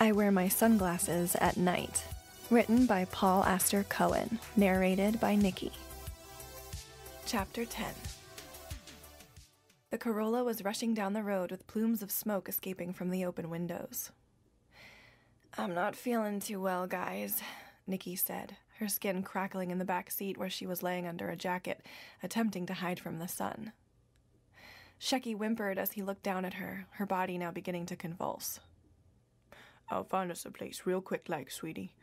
I Wear My Sunglasses at Night. Written by Paul Aster Cohen. Narrated by Nicky. Chapter 10. The Corolla was rushing down the road with plumes of smoke escaping from the open windows. "I'm not feeling too well, guys," Nicky said, her skin crackling in the back seat where she was laying under a jacket, attempting to hide from the sun. Shecky whimpered as he looked down at her, her body now beginning to convulse. "I'll find us a place real quick like, sweetie.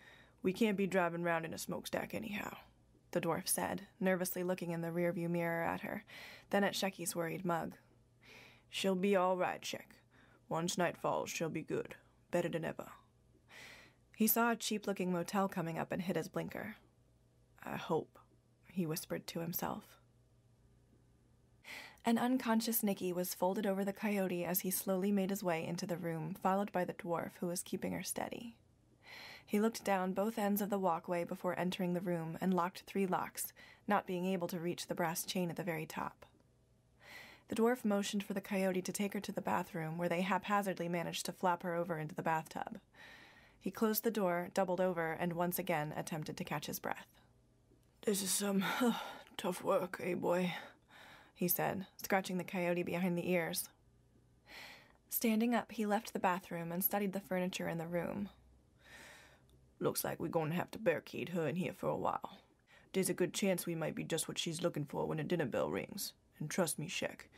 We can't be driving round in a smokestack anyhow," the dwarf said, nervously looking in the rearview mirror at her, then at Shecky's worried mug. "She'll be all right, Sheck. Once night falls, she'll be good. Better than ever." He saw a cheap-looking motel coming up and hit his blinker. "I hope," he whispered to himself. An unconscious Nicky was folded over the coyote as he slowly made his way into the room, followed by the dwarf, who was keeping her steady. He looked down both ends of the walkway before entering the room and locked 3 locks, not being able to reach the brass chain at the very top. The dwarf motioned for the coyote to take her to the bathroom, where they haphazardly managed to flap her over into the bathtub. He closed the door, doubled over, and once again attempted to catch his breath. "This is some tough work, eh, boy?" he said, scratching the coyote behind the ears. Standing up, he left the bathroom and studied the furniture in the room. "Looks like we're going to have to barricade her in here for a while. There's a good chance we might be just what she's looking for when the dinner bell rings. And trust me, Sheck,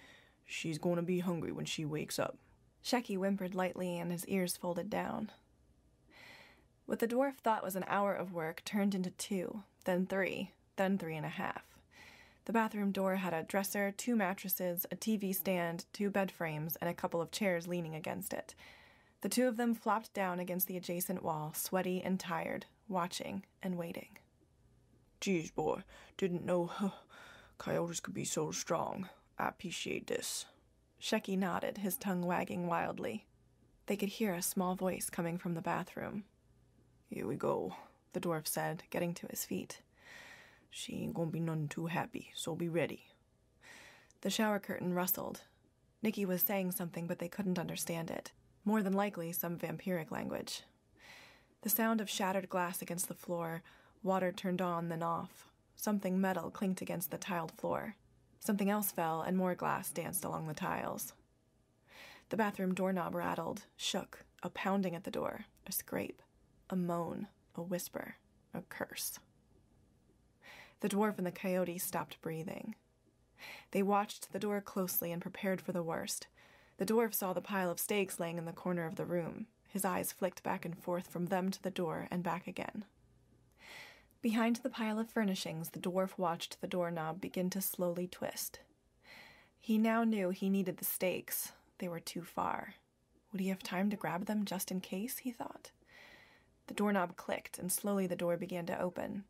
she's going to be hungry when she wakes up." Shecky whimpered lightly and his ears folded down. What the dwarf thought was an hour of work turned into 2, then 3, then 3.5. The bathroom door had a dresser, 2 mattresses, a TV stand, 2 bed frames, and a couple of chairs leaning against it. The 2 of them flopped down against the adjacent wall, sweaty and tired, watching and waiting. "Geez, boy, didn't know coyotes could be so strong. I appreciate this." Shecky nodded, his tongue wagging wildly. They could hear a small voice coming from the bathroom. "Here we go," the dwarf said, getting to his feet. "She ain't gonna be none too happy, so be ready." The shower curtain rustled. Nicky was saying something, but they couldn't understand it. More than likely some vampiric language. The sound of shattered glass against the floor, water turned on then off. Something metal clinked against the tiled floor. Something else fell, and more glass danced along the tiles. The bathroom doorknob rattled, shook, a pounding at the door, a scrape, a moan, a whisper, a curse. The dwarf and the coyote stopped breathing. They watched the door closely and prepared for the worst. The dwarf saw the pile of stakes laying in the corner of the room. His eyes flicked back and forth from them to the door and back again. Behind the pile of furnishings, the dwarf watched the doorknob begin to slowly twist. He now knew he needed the stakes. They were too far. Would he have time to grab them just in case, he thought? The doorknob clicked, and slowly the door began to open,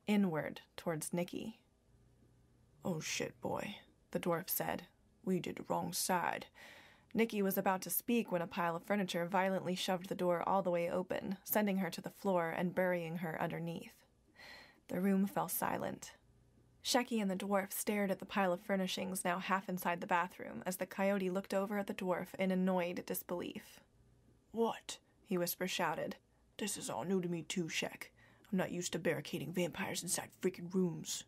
inward towards Nicky. "Oh shit, boy," the dwarf said. "We did the wrong side." Nicky was about to speak when a pile of furniture violently shoved the door all the way open, sending her to the floor and burying her underneath. The room fell silent. Shecky and the dwarf stared at the pile of furnishings now half inside the bathroom as the coyote looked over at the dwarf in annoyed disbelief. "What?" he shouted. "This is all new to me too, Sheck. I'm not used to barricading vampires inside freaking rooms."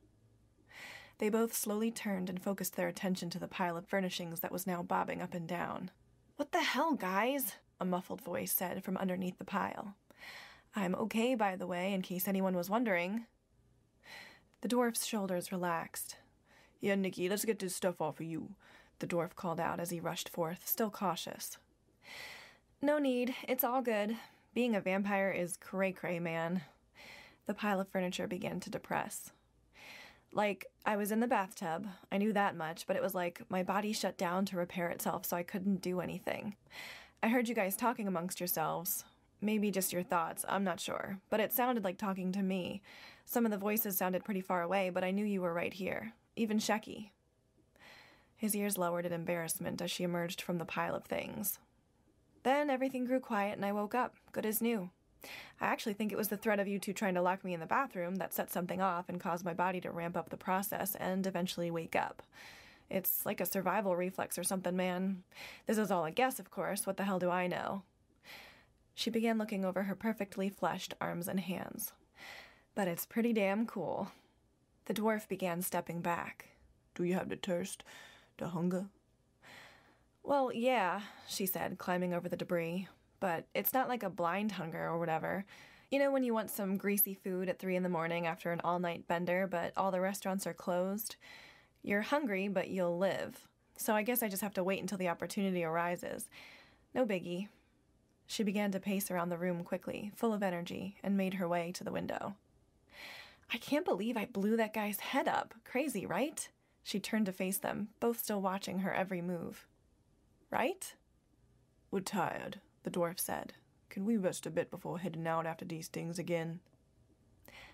They both slowly turned and focused their attention to the pile of furnishings that was now bobbing up and down. "What the hell, guys?" a muffled voice said from underneath the pile. "I'm okay, by the way, in case anyone was wondering." The dwarf's shoulders relaxed. "Yeah, Nicky, let's get this stuff off of you," the dwarf called out as he rushed forth, still cautious. "No need, it's all good. Being a vampire is cray-cray, man." The pile of furniture began to depress. "Like, I was in the bathtub. I knew that much, but it was like my body shut down to repair itself, so I couldn't do anything. I heard you guys talking amongst yourselves. Maybe just your thoughts, I'm not sure. But it sounded like talking to me. Some of the voices sounded pretty far away, but I knew you were right here. Even Shecky." His ears lowered in embarrassment as she emerged from the pile of things. "Then everything grew quiet and I woke up, good as new. I actually think it was the threat of you two trying to lock me in the bathroom that set something off and caused my body to ramp up the process and eventually wake up. It's like a survival reflex or something, man. This is all a guess, of course. What the hell do I know? She began looking over her perfectly fleshed arms and hands. But it's pretty damn cool. The dwarf began stepping back. Do you have the thirst? The hunger? Well, yeah, she said, climbing over the debris. But it's not like a blind hunger or whatever. You know when you want some greasy food at 3 a.m. after an all-night bender, but all the restaurants are closed? You're hungry, but you'll live. So I guess I just have to wait until the opportunity arises. No biggie. She began to pace around the room quickly, full of energy, and made her way to the window. I can't believe I blew that guy's head up. Crazy, right? She turned to face them, both still watching her every move. Right? We're tired, the dwarf said. Can we rest a bit before heading out after these things again?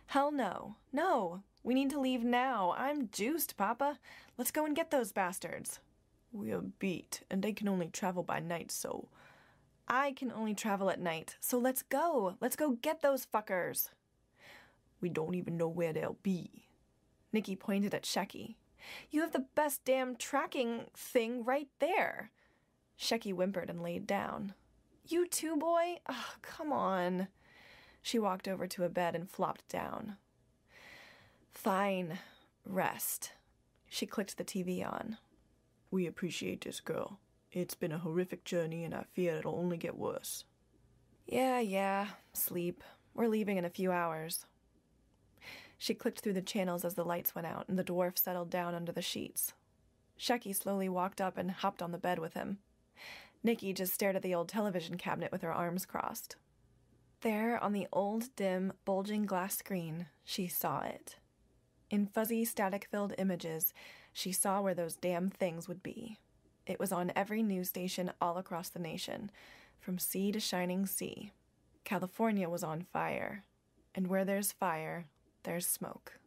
Hell no. No. We need to leave now. I'm juiced, Papa. Let's go and get those bastards. We're beat, and they can only travel by night, so... I can only travel at night, so let's go. Let's go get those fuckers. We don't even know where they'll be. Nicky pointed at Shecky. You have the best damn tracking thing right there. Shecky whimpered and laid down. You too, boy? Oh, come on. She walked over to a bed and flopped down. Fine. Rest. She clicked the TV on. We appreciate this, girl. It's been a horrific journey, and I fear it'll only get worse. Yeah. Sleep. We're leaving in a few hours. She clicked through the channels as the lights went out, and the dwarf settled down under the sheets. Shecky slowly walked up and hopped on the bed with him. Nicky just stared at the old television cabinet with her arms crossed. There, on the old, dim, bulging glass screen, she saw it. In fuzzy, static-filled images, she saw where those damn things would be. It was on every news station all across the nation, from sea to shining sea. California was on fire, and where there's fire, there's smoke.